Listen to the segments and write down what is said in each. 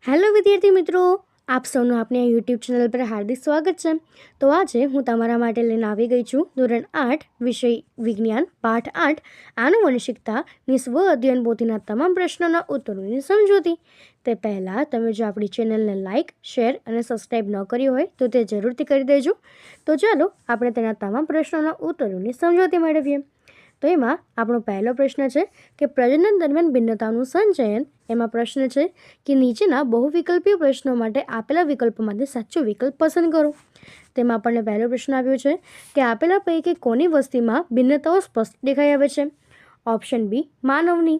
Hello વિદ્યાર્થી મિત્રો, આપ સૌનું આપણી આ યુટ્યુબ ચેનલ પર હાર્દિક સ્વાગત છે. તો આજે હું તમારા માટે લઈને આવી ગઈ છું ધોરણ 8 વિષય વિજ્ઞાન પાઠ 8 આનુવંશિકતાની સ્વ અધ્યયન પોથીના તમામ પ્રશ્નોના ઉત્તરોની સમજૂતી. તે પહેલાં તમે જો આપણી ચેનલને લાઇક, શેર અને સબસ્ક્રાઈબ ન કરી હોય તો તે જરૂરથી કરી દેજો. તો ચાલો આપણે તેના તમામ પ્રશ્નોના ઉત્તરોની સમજૂતી મેળવીએ. તો એમાં આપણો પહેલો પ્રશ્ન છે કે પ્રજનન દરમિયાન ભિન્નતાનું સંચયન. એમાં પ્રશ્ન છે કે નીચેના બહુવિકલ્પીય પ્રશ્નો માટે આપેલા વિકલ્પોમાંથી સાચો વિકલ્પ પસંદ કરો. તેમાં આપણને પહેલો પ્રશ્ન આવ્યો છે કે આપેલા પૈકી કોની વસ્તીમાં ભિન્નતાઓ સ્પષ્ટ દેખાઈ આવે છે? ઓપ્શન બી, માનવની.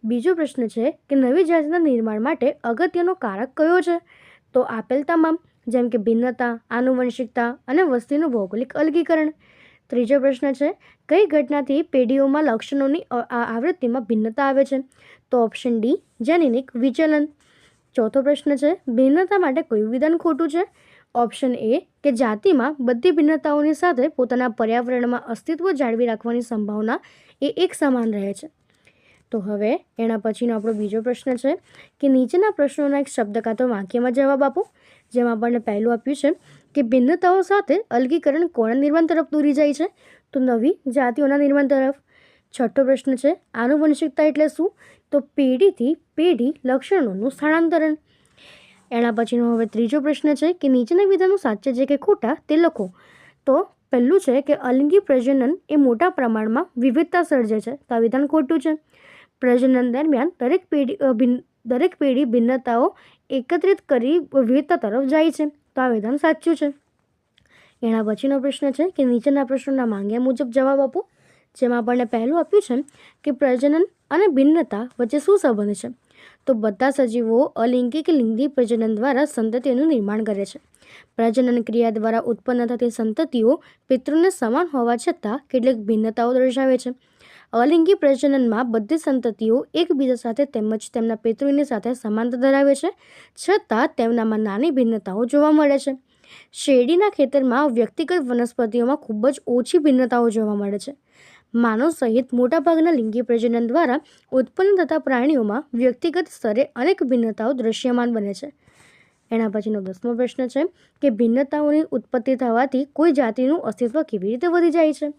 બીજો પ્રશ્ન છે કે નવી જાતિના નિર્માણ માટે અગત્યનો કારક કયો છે? તો આપેલ તમામ, જેમ કે ભિન્નતા, આનુવંશિકતા અને વસ્તીનું ભૌગોલિક અલગીકરણ. ત્રીજો પ્રશ્ન છે કઈ ઘટનાથી પેઢીઓમાં લક્ષણોની આવૃત્તિમાં ભિન્નતા આવે છે? તો ઓપ્શન ડી, જેનેટિક વિચલન. ચોથો પ્રશ્ન છે ભિન્નતા માટે કયું વિધાન ખોટું છે? ઓપ્શન એ કે જાતિમાં બધી ભિન્નતાઓની સાથે પોતાના પર્યાવરણમાં અસ્તિત્વ જાળવી રાખવાની સંભાવના એ એક સમાન રહે છે. તો હવે એના પછીનો આપણો બીજો પ્રશ્ન છે કે નીચેના પ્રશ્નોના એક શબ્દ કાં તો વાક્યમાં જવાબ આપો. જેમાં આપણને પહેલું આપ્યું છે કે ભિન્નતાઓ સાથે અલગીકરણ કોના નિર્માણ તરફ દોરી જાય છે? તો નવી જાતિઓના નિર્માણ તરફ. છઠ્ઠો પ્રશ્ન છે આનુવંશિકતા એટલે શું? તો પેઢીથી પેઢી લક્ષણોનું સ્થળાંતરણ. એના પછીનો હવે ત્રીજો પ્રશ્ન છે કે નીચેના વિધાનો સાચા છે કે ખોટા તે લખો. તો પહેલું છે કે અલિંગી પ્રજનન એ મોટા પ્રમાણમાં વિવિધતા સર્જે છે. તો આ વિધાન ખોટું છે. પ્રજનન દરમિયાન દરેક પેઢી ભિન્નતાઓ એકત્રિત કરી વિવિધતા તરફ જાય છે. તો આ વિધાન સાચું છે. એના પછીનો પ્રશ્ન છે કે નીચેના પ્રશ્નોના માંગ્યા મુજબ જવાબ આપો. જેમાં આપણને પહેલું આપ્યું છે કે પ્રજનન અને ભિન્નતા વચ્ચે શું સંબંધ છે? તો બધા સજીવો અલિંગી કે લિંગી પ્રજનન દ્વારા સંતતિઓનું નિર્માણ કરે છે. પ્રજનન ક્રિયા દ્વારા ઉત્પન્ન થતી સંતતિઓ પિતૃને સમાન હોવા છતાં કેટલીક ભિન્નતાઓ દર્શાવે છે. અલિંગી પ્રજનનમાં બધી સંતતિઓ એકબીજા સાથે તેમજ તેમના પિતૃની સાથે સમાનતા ધરાવે છે, છતાં તેમનામાં નાની ભિન્નતાઓ જોવા મળે છે. શેરડીના ખેતરમાં વ્યક્તિગત વનસ્પતિઓમાં ખૂબ જ ઓછી ભિન્નતાઓ જોવા મળે છે. માનવ સહિત મોટાભાગના લિંગી પ્રજનન દ્વારા ઉત્પન્ન થતા પ્રાણીઓમાં વ્યક્તિગત સ્તરે અનેક ભિન્નતાઓ દૃશ્યમાન બને છે. એના પછીનો 10મો પ્રશ્ન છે કે ભિન્નતાઓની ઉત્પત્તિ થવાથી કોઈ જાતિનું અસ્તિત્વ કેવી રીતે વધી જાય છે?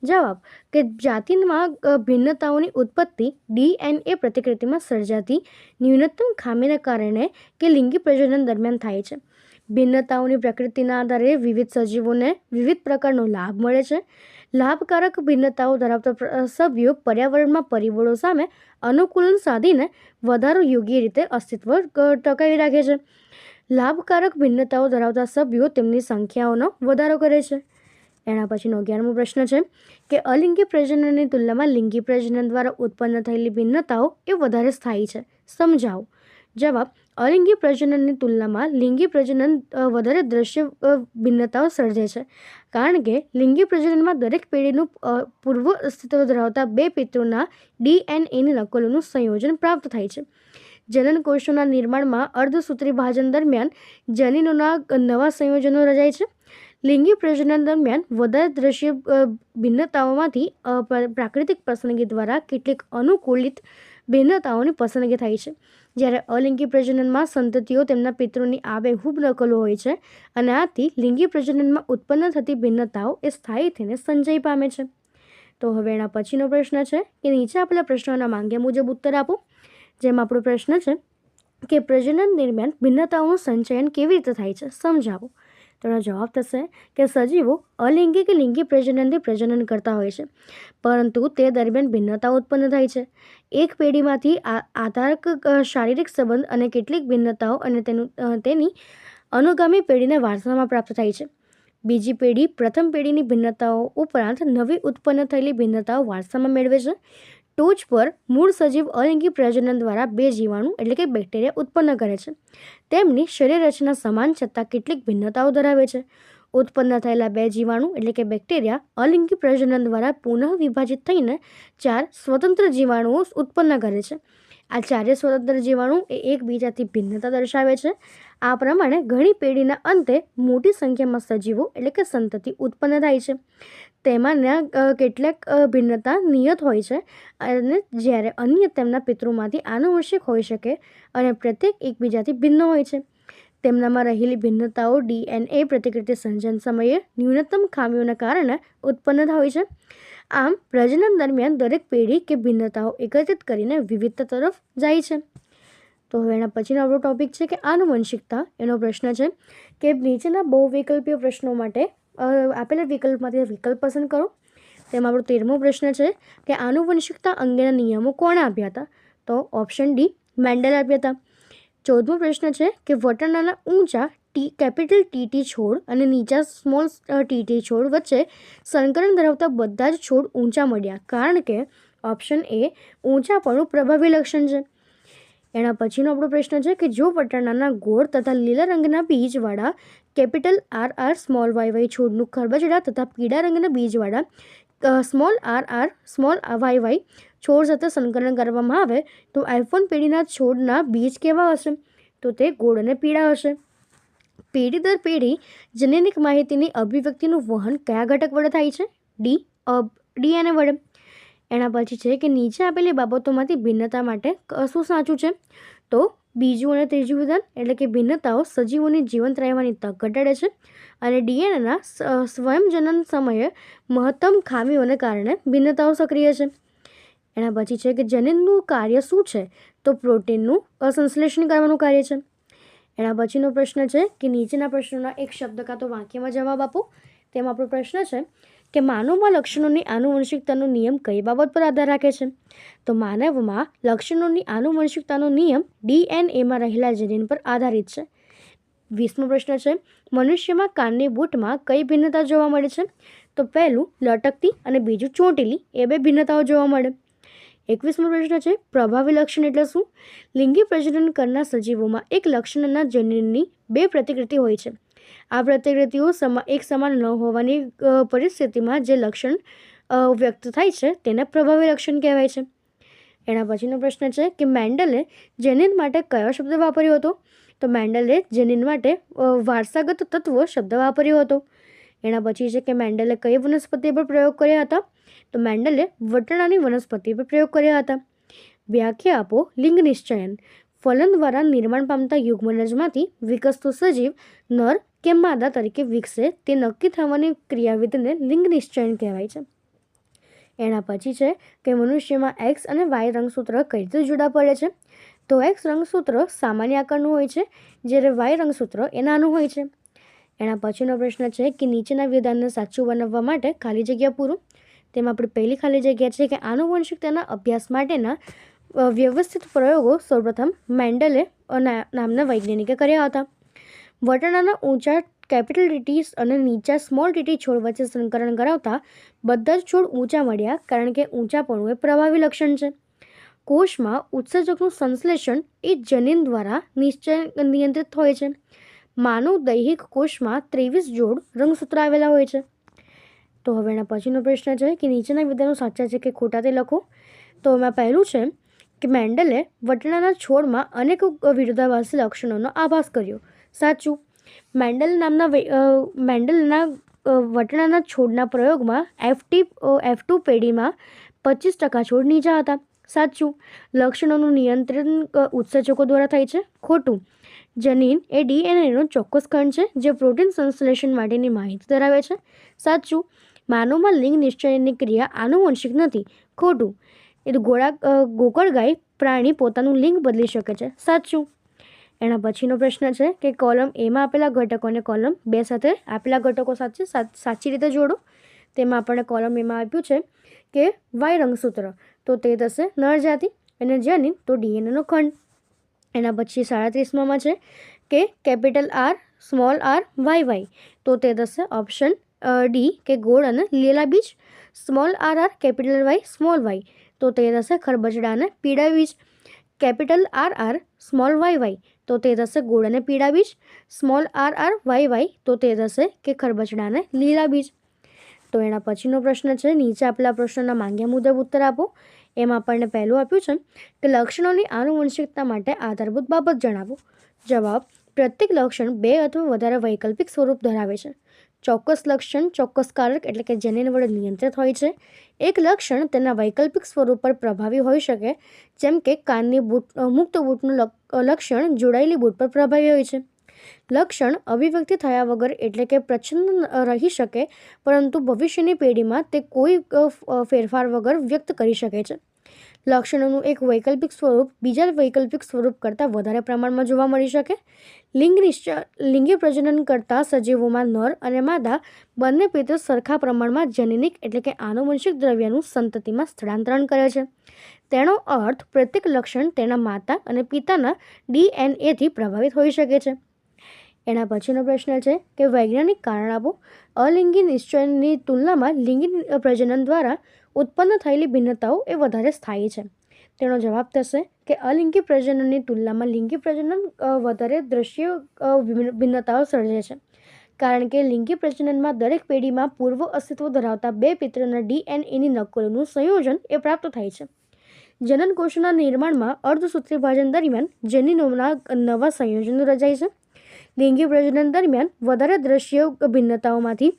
જવાબ કે જાતિમાં ભિન્નતાઓની ઉત્પત્તિ DNA પ્રતિકૃતિમાં સર્જાતી ન્યૂનતમ ખામીને કારણે કે લિંગી પ્રજનન દરમિયાન થાય છે. ભિન્નતાઓની પ્રકૃતિના આધારે વિવિધ સજીવોને વિવિધ પ્રકારનો લાભ મળે છે. લાભકારક ભિન્નતાઓ ધરાવતા સભ્યો પર્યાવરણમાં પરિબળો સામે અનુકૂલન સાધીને વધારો યોગ્ય રીતે અસ્તિત્વ ટકાવી રાખે છે. લાભકારક ભિન્નતાઓ ધરાવતા સભ્યો તેમની સંખ્યાઓનો વધારો કરે છે. એના પછીનો 11મો પ્રશ્ન છે કે અલિંગી પ્રજનનની તુલનામાં લિંગી પ્રજનન દ્વારા ઉત્પન્ન થયેલી ભિન્નતાઓ એ વધારે સ્થાયી છે. સમજાવો. જવાબ અલિંગી પ્રજનનની તુલનામાં લિંગી પ્રજનન વધારે દ્રશ્ય ભિન્નતાઓ સર્જે છે, કારણ કે લિંગી પ્રજનનમાં દરેક પેઢીનું પૂર્વ અસ્તિત્વ ધરાવતા બે પિતૃના DNAની નકલોનું સંયોજન પ્રાપ્ત થાય છે. જનનકોષોના નિર્માણમાં અર્ધસૂત્રી ભાજન દરમિયાન જનીનોના નવા સંયોજનો રચાય છે. લિંગી પ્રજનન દરમિયાન વધારે દ્રશ્ય ભિન્નતાઓમાંથી પ્રાકૃતિક પસંદગી દ્વારા કેટલીક અનુકૂલિત ભિન્નતાઓની પસંદગી થાય છે. જ્યારે અલિંગી પ્રજનનમાં સંતતિઓ તેમના પિતૃની આબેહૂબ નકલો હોય છે અને આથી લિંગી પ્રજનનમાં ઉત્પન્ન થતી ભિન્નતાઓ એ સ્થાયી થઈને સંચય પામે છે. તો હવે એના પછીનો પ્રશ્ન છે કે નીચે આપેલા પ્રશ્નોના માંગ્યા મુજબ ઉત્તર આપો. જેમાં આપણો પ્રશ્ન છે કે પ્રજનન દરમિયાન ભિન્નતાઓનું સંચયન કેવી રીતે થાય છે? સમજાવો. તેનો જવાબ થશે કે સજીવો અલિંગી કે લિંગી પ્રજનનથી પ્રજનન કરતા હોય છે, પરંતુ તે દરમિયાન ભિન્નતાઓ ઉત્પન્ન થાય છે. એક પેઢીમાંથી આધારક શારીરિક સંબંધ અને કેટલીક ભિન્નતાઓ અને તેની અનુગામી પેઢીને વારસામાં પ્રાપ્ત થાય છે. બીજી પેઢી પ્રથમ પેઢીની ભિન્નતાઓ ઉપરાંત નવી ઉત્પન્ન થયેલી ભિન્નતાઓ વારસામાં મેળવે છે. ટોચ પર મૂળ સજીવ અલિંગી પ્રજનન દ્વારા બે જીવાણુ એટલે કે બેક્ટેરિયા ઉત્પન્ન કરે છે. તેમની શરીર રચના સમાન છતાં કેટલીક ભિન્નતાઓ ધરાવે છે. ઉત્પન્ન થયેલા બે જીવાણુ એટલે કે બેક્ટેરિયા અલિંગી પ્રજનન દ્વારા પુનઃ વિભાજિત થઈને 4 સ્વતંત્ર જીવાણુઓ ઉત્પન્ન કરે છે. આ 4 સ્વતંત્ર જીવાણુ એ એકબીજાથી ભિન્નતા દર્શાવે છે. આ પ્રમાણે ઘણી પેઢીના અંતે મોટી સંખ્યામાં સજીવો એટલે કે સંતતિ ઉત્પન્ન થાય છે. તેમાંના કેટલાક ભિન્નતા નિયત હોય છે અને જ્યારે અન્ય તેમના પિતૃમાંથી આનુવંશિક હોઈ શકે અને પ્રત્યેક એકબીજાથી ભિન્ન હોય છે. તેમનામાં રહેલી ભિન્નતાઓ DNA પ્રતિકૃતિ સર્જન સમયે ન્યૂનતમ ખામીઓના કારણે ઉત્પન્ન હોય છે. આમ પ્રજનન દરમિયાન દરેક પેઢી કે ભિન્નતાઓ એકત્રિત કરીને વિવિધતા તરફ જાય છે. તો હવે એના પછીનો આપણો ટોપિક છે કે આનુવંશિકતા. એનો પ્રશ્ન છે કે નીચેના બહુવિકલ્પીય પ્રશ્નો માટે આપેલા વિકલ્પમાંથી વિકલ્પ પસંદ કરો. તેમાં આપણો 13મો પ્રશ્ન છે કે આનુવંશિકતા અંગેના નિયમો કોણે આપ્યા હતા? તો ઓપ્શન ડી મેન્ડેલે આપ્યા હતા. 14મો પ્રશ્ન છે કે વટાણાના ઊંચા કેપિટલ TT છોડ અને નીચા સ્મોલ TT છોડ વચ્ચે સંકરણ ધરાવતા બધા જ છોડ ઊંચા મળ્યા કારણ કે ઓપ્શન એ ઊંચાપણું પ્રભાવી લક્ષણ છે. એના પછીનો આપણો પ્રશ્ન છે કે જો વટાણાના ગોળ તથા લીલા રંગના બીજવાળા કેપિટલ RR સ્મોલ YY છોડનું ખરબચડા તથા પીળા રંગના બીજવાળા સ્મોલ RR સ્મોલ YY છોડ સાથે સંકલન કરવામાં આવે તો આઈફોન પેઢીના છોડના બીજ કેવા હશે? તો તે ગોળ અને પીળા હશે. પેઢી દર પેઢી જનનિક માહિતીની અભિવ્યક્તિનું વહન કયા ઘટક વડે થાય છે? DNA વડે. એના પછી છે કે નીચે આપેલી બાબતોમાંથી ભિન્નતા માટે શું સાચું છે? તો બીજું અને ત્રીજું વિધાન એટલે કે ભિન્નતાઓ સજીવોની જીવંત રહેવાની તક ઘટાડે છે અને DNAના સ્વયંજનન સમયે મહત્તમ ખામીઓને કારણે ભિન્નતાઓ સક્રિય છે. એના પછી છે કે જનીનનું કાર્ય શું છે? તો પ્રોટીનનું સંશ્લેષણ કરવાનું કાર્ય છે. એના પછીનો પ્રશ્ન છે કે નીચેના પ્રશ્નોના એક શબ્દ કાં તો વાક્યમાં જવાબ આપો. તેમાં આપણો પ્રશ્ન છે કે માનવમાં લક્ષણોની આનુવંશિકતાનો નિયમ કઈ બાબત પર આધાર રાખે છે? તો માનવમાં લક્ષણોની આનુવંશિકતાનો નિયમ DNAમાં રહેલા જનીન પર આધારિત છે. 20મો પ્રશ્ન છે મનુષ્યમાં કાનની બૂટમાં કઈ ભિન્નતા જોવા મળે છે? તો પહેલું લટકતી અને બીજું ચોંટેલી એ બે ભિન્નતાઓ જોવા મળે. 21મો પ્રશ્ન છે પ્રભાવી લક્ષણ એટલે શું? લિંગી પ્રજનન કરનાર સજીવોમાં એક લક્ષણના જનીનની બે પ્રતિકૃતિ હોય છે. આ પ્રતિકૃતિઓ એક સમાન ન હોવાની પરિસ્થિતિમાં જે લક્ષણ વ્યક્ત થાય છે તેને પ્રભાવી લક્ષણ કહેવાય છે. એના પછીનો પ્રશ્ન છે કે મેન્ડલે જનીન માટે કયો શબ્દ વાપર્યો હતો? તો મેન્ડલે જનીન માટે વારસાગત તત્વો શબ્દ વાપર્યો હતો. એના પછી છે કે મેન્ડલે કઈ વનસ્પતિ પર પ્રયોગ કર્યા હતા? તો મેન્ડલે વટાણાની વનસ્પતિ પર પ્રયોગ કર્યા હતા. વ્યાખ્યા આપો લિંગ નિશ્ચયન. ફલન દ્વારા નિર્માણ પામતા યુગ્મનજમાંથી વિકસતું સજીવ નર કે માદા તરીકે વિકસે તે નક્કી થવાની ક્રિયાવિધિને લિંગ નિશ્ચયન કહેવાય છે. એના પછી છે કે મનુષ્યમાં X અને Y રંગસૂત્ર કઈ રીતે જુદા પડે છે? તો X રંગસૂત્ર સામાન્ય આકારનું હોય છે જ્યારે Y રંગસૂત્ર એ નાનું હોય છે. એના પછીનો પ્રશ્ન છે કે નીચેના વિધાનને સાચું બનાવવા માટે ખાલી જગ્યા પૂરો. તેમાં આપણી પહેલી ખાલી જગ્યા છે કે આનુવંશિકતાના અભ્યાસ માટેના વ્યવસ્થિત પ્રયોગો સૌપ્રથમ મેન્ડલે નામના વૈજ્ઞાનિકે કર્યા હતા. વટાણાના ઊંચા કેપિટલ TT અને નીચા સ્મોલ TT છોડ વચ્ચે સંકરણ કરાવતા બધા જ છોડ ઊંચા મળ્યા કારણ કે ઊંચાપણું એ પ્રભાવી લક્ષણ છે. કોષમાં ઉત્સેચકનું સંશ્લેષણ એ જનીન દ્વારા નિયંત્રિત હોય છે. માનવ દૈહિક કોષમાં 23 જોડ રંગસૂત્ર આવેલા હોય છે. તો હવે એના પછીનો પ્રશ્ન છે કે નીચેના વિધાનો સાચા છે કે ખોટા તે લખો. તો એમાં પહેલું છે કે મેન્ડલે વટાણાના છોડમાં અનેક વિરોધાભાસી લક્ષણોનો આભાસ કર્યો. સાચું. મેન્ડલના વટાણાના છોડના પ્રયોગમાં F2 પેઢીમાં 25% છોડ નીચા હતા. સાચું. લક્ષણોનું નિયંત્રણ ઉત્સેચકો દ્વારા થાય છે. ખોટું. જનીન એ DNAનો ચોક્કસ ખંડ છે જે પ્રોટીન સંશ્લેષણ માટેની માહિતી ધરાવે છે. સાચું. માનવમાં લિંગ નિશ્ચયનની ક્રિયા આનુવંશિક નથી. ખોટું. ગોકળગાય પ્રાણી પોતાનું લિંગ બદલી શકે છે. સાચું. એના પછીનો પ્રશ્ન છે કે કોલમ એમાં આપેલા ઘટકો અને કોલમ 2 સાથે આપેલા ઘટકો સાથે સાચી રીતે જોડો. તેમાં આપણને કોલમ એમાં આપ્યું છે કે Y રંગસૂત્ર તો તે થશે નર જાતિ અને જનીન તો DNAનો ખંડ. એના પછી 37માં છે કે capital R small r YY તો તે થશે ઓપ્શન ડી કે ગોળ અને લીલા બીજ. Small RR capital Y small y તો તે થશે ખરબચડા અને પીળા બીજ. કેપિટલ RR સ્મોલ YY તો તે થશે ગોળ અને પીળા બીજ. સ્મોલ RR YY તો તે થશે કે ખરબચડા અને લીલા બીજ. તો એના પછીનો પ્રશ્ન છે નીચે આપેલા પ્રશ્નના માંગ્યા મુજબ ઉત્તર આપો. એમાં આપણને પહેલું આપ્યું છે કે લક્ષણોની આનુવંશિકતા માટે આધારભૂત બાબત જણાવો. જવાબ પ્રત્યેક લક્ષણ 2 અથવા વધારે વૈકલ્પિક સ્વરૂપ ધરાવે છે. ચોક્કસ લક્ષણ ચોક્કસ કારક એટલે કે જનીન વડે નિયંત્રિત હોય છે. એક લક્ષણ તેના વૈકલ્પિક સ્વરૂપ પર પ્રભાવી હોઈ શકે, જેમ કે કાનની મુક્ત બૂટનું લક્ષણ જોડાયેલી બૂટ પર પ્રભાવી હોય છે. લક્ષણ અભિવ્યક્તિ થયા વગર એટલે કે પ્રચ્છન્ન રહી શકે, પરંતુ ભવિષ્યની પેઢીમાં તે કોઈ ફેરફાર વગર વ્યક્ત કરી શકે છે. લક્ષણોનું એક વૈકલ્પિક સ્વરૂપ બીજા વૈકલ્પિક સ્વરૂપ કરતાં વધારે પ્રમાણમાં જોવા મળી શકે. લિંગી પ્રજનન કરતા સજીવોમાં નર અને માદા બંને પિતૃ સરખા પ્રમાણમાં જનીનિક એટલે કે આનુવંશિક દ્રવ્યનું સંતતિમાં સ્થળાંતરણ કરે છે. તેનો અર્થ પ્રત્યેક લક્ષણ તેના માતા અને પિતાના DNAથી પ્રભાવિત હોઈ શકે છે. એના પછીનો પ્રશ્ન છે કે વૈજ્ઞાનિક કારણ આપો. અલિંગી નિશ્ચયની તુલનામાં લિંગી પ્રજનન દ્વારા ઉત્પન્ન થયેલી ભિન્નતાઓ એ વધારે સ્થાયી છે. તેનો જવાબ થશે કે અલિંગી પ્રજનનની તુલનામાં લિંગી પ્રજનન વધારે દ્રશ્ય ભિન્નતાઓ સર્જે છે, કારણ કે લિંગી પ્રજનનમાં દરેક પેઢીમાં પૂર્વ અસ્તિત્વ ધરાવતા બે પિતૃના DNAની નકલોનું સંયોજન એ પ્રાપ્ત થાય છે. જનનકોષોના નિર્માણમાં અર્ધસૂત્રીય ભાજન દરમિયાન જનીનોના નવા સંયોજનો રચાય છે. લિંગી પ્રજનન દરમિયાન વધારે દ્રશ્ય ભિન્નતાઓમાંથી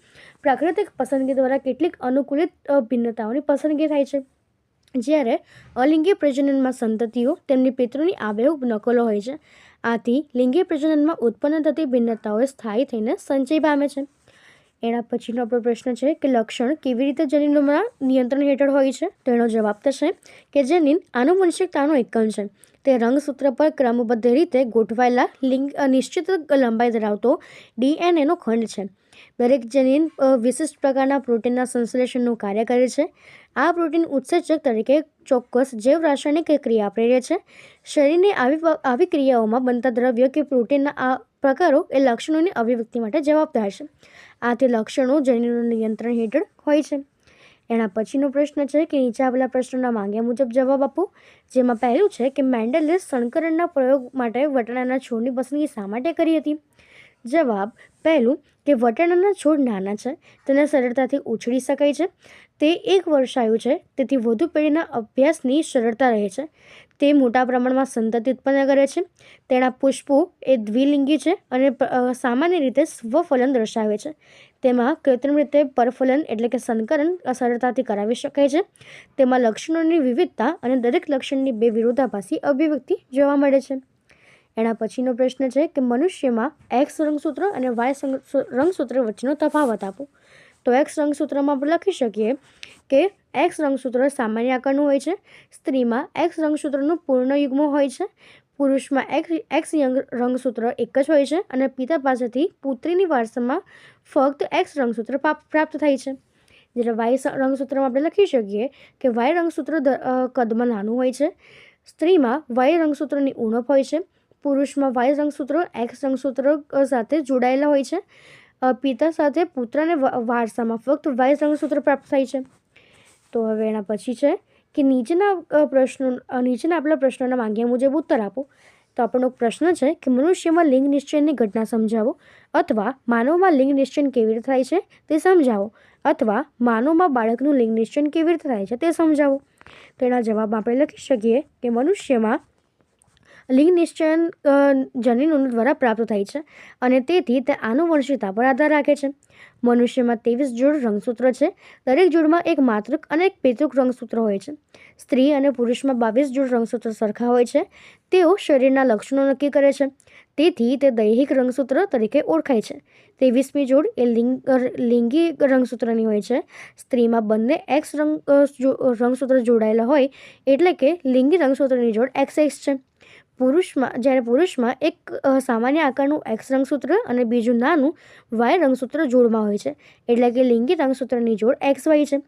પ્રાકૃતિક પસંદગી દ્વારા કેટલીક અનુકૂલિત ભિન્નતાઓની પસંદગી થાય છે, જ્યારે અલિંગી પ્રજનનમાં સંતતિઓ તેમની પિતૃની આબેહૂબ નકલો હોય છે. આથી લિંગી પ્રજનનમાં ઉત્પન્ન થતી ભિન્નતાઓ સ્થાયી થઈને સંચય પામે છે. એના પછીનો આપણો પ્રશ્ન છે કે લક્ષણ કેવી રીતે જનીનોના નિયંત્રણ હેઠળ હોય છે. તો એનો જવાબ થશે કે જનીન આનુવંશિકતાનો એકમ છે. તે રંગસૂત્ર પર ક્રમબદ્ધ રીતે ગોઠવાયેલા નિશ્ચિત લંબાઈ ધરાવતો DNAનો ખંડ છે. દરેક જનીન વિશિષ્ટ પ્રકારના પ્રોટીનના સંશ્લેષણનું કાર્ય કરે છે. આ પ્રોટીન ઉત્સેચક તરીકે ચોક્કસ જૈવ રાસાયણિક ક્રિયા પ્રેરે છે. શરીરની આવી ક્રિયાઓમાં બનતા દ્રવ્ય કે પ્રોટીનના આ પ્રકારો એ લક્ષણોની અભિવ્યક્તિ માટે જવાબદાર છે. આથી લક્ષણો જનીનોના નિયંત્રણ હેઠળ હોય છે. એના પછીનો પ્રશ્ન છે કે નીચે આપેલા પ્રશ્નોના માંગ્યા મુજબ જવાબ આપો. જેમાં પહેલું છે કે મેન્ડલે સંકરણના પ્રયોગ માટે વટાણાના છોડની પસંદગી શા માટે કરી હતી. જવાબ પહેલું કે વટાણાના છોડ નાના છે, તેને સરળતાથી ઉછળી શકાય છે, તે 1 વર્ષાયુ છે, તેથી વધુ પેઢીના અભ્યાસની સરળતા રહે છે. તે મોટા પ્રમાણમાં સંતતિ ઉત્પન્ન કરે છે. તેના પુષ્પો એ દ્વિલિંગી છે અને સામાન્ય રીતે સ્વફલન દર્શાવે છે. તેમાં કૃત્રિમ રીતે પરફલન એટલે કે સંકરણ સરળતાથી કરાવી શકાય છે. તેમાં લક્ષણોની વિવિધતા અને દરેક લક્ષણની બે વિરોધાભાસી અભિવ્યક્તિ જોવા મળે છે. એના પછીનો પ્રશ્ન છે કે મનુષ્યમાં X રંગસૂત્ર અને Y રંગસૂત્ર વચ્ચેનો તફાવત આપો. તો X રંગસૂત્રમાં આપણે લખી શકીએ કે X રંગસૂત્ર સામાન્ય આકારનું હોય છે. સ્ત્રીમાં X રંગસૂત્રનું પૂર્ણ યુગ્મ હોય છે. પુરુષમાં X રંગસૂત્ર એક જ હોય છે અને પિતા પાસેથી પુત્રીની વારસામાં ફક્ત X રંગસૂત્ર પ્રાપ્ત થાય છે. જ્યારે Y રંગસૂત્રમાં આપણે લખી શકીએ કે Y રંગસૂત્ર કદમાં નાનું હોય છે. સ્ત્રીમાં Y રંગસૂત્રની ઉણપ હોય છે. પુરુષમાં Y રંગસૂત્ર X રંગસૂત્ર સાથે જોડાયેલા હોય છે. પિતા સાથે પુત્રને વારસામાં ફક્ત Y રંગસૂત્ર પ્રાપ્ત થાય છે. તો હવે એના પછી છે કે નીચેના આપેલા પ્રશ્નોના માંગ્યા મુજબ ઉત્તર આપો. તો આપણો પ્રશ્ન છે કે મનુષ્યમાં લિંગ નિશ્ચયની ઘટના સમજાવો, અથવા માનવમાં લિંગ નિશ્ચય કેવી રીતે થાય છે તે સમજાવો, અથવા માનવમાં બાળકનું લિંગ નિશ્ચય કેવી રીતે થાય છે તે સમજાવો. તો એના જવાબ આપણે લખી શકીએ કે મનુષ્યમાં લિંગ નિશ્ચયન જનીનો દ્વારા પ્રાપ્ત થાય છે અને તેથી તે આનુવંશિકતા પર આધાર રાખે છે. મનુષ્યમાં 23 જોડ રંગસૂત્રો છે. દરેક જોડમાં એક માતૃક અને એક પિતૃક રંગસૂત્ર હોય છે. સ્ત્રી અને પુરુષમાં 22 જોડ રંગસૂત્ર સરખા હોય છે. તેઓ શરીરના લક્ષણો નક્કી કરે છે, તેથી તે દૈહિક રંગસૂત્ર તરીકે ઓળખાય છે. 23મી જોડ એ લિંગી રંગસૂત્રની હોય છે. સ્ત્રીમાં બંને X રંગસૂત્ર જોડાયેલા હોય એટલે કે લિંગી રંગસૂત્રની જોડ XX છે. જ્યારે પુરુષમાં એક સામાન્ય આકારનું X રંગસૂત્ર અને બીજું નાનું Y રંગસૂત્ર જોડમાં હોય છે, એટલે કે લિંગી રંગસૂત્રની જોડ XY છે.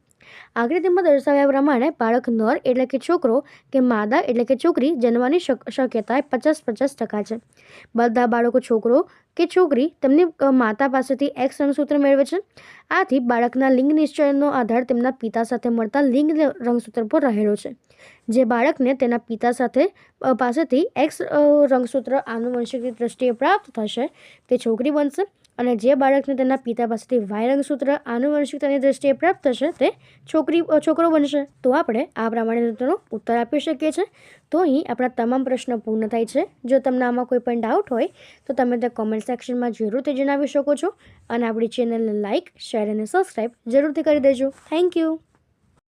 આકૃતિમાં દર્શાવ્યા પ્રમાણે બાળક નર એટલે કે છોકરો કે માદા એટલે કે છોકરી જન્મવાની શક્યતા 50% છે. બધા બાળકો છોકરો કે છોકરી તેમની માતા પાસેથી X રંગસૂત્ર મેળવે છે. આથી બાળકના લિંગ નિશ્ચયનો આધાર તેમના પિતા સાથે મળતા લિંગ રંગસૂત્ર પર રહેલો છે. જે બાળકને તેના પિતા પાસેથી X રંગસૂત્ર આનુવંશિક દ્રષ્ટિએ પ્રાપ્ત થશે તે છોકરી બનશે, અને જે બાળકને તેના પિતા પાસેથી વાય રંગસૂત્ર આનુવંશિકતાની દ્રષ્ટિએ પ્રાપ્ત થશે તે છોકરો બનશે. તો આપણે આ પ્રમાણે તેનો ઉત્તર આપી શકીએ છીએ. તો અહીં આપણા તમામ પ્રશ્નો પૂર્ણ થાય છે. જો તમને આમાં કોઈ પણ ડાઉટ હોય તો તમે તે કોમેન્ટ સેક્શનમાં જરૂરથી જણાવી શકો છો અને આપણી ચેનલને લાઇક, શેર અને સબસ્ક્રાઈબ જરૂરથી કરી દેજો. Thank you.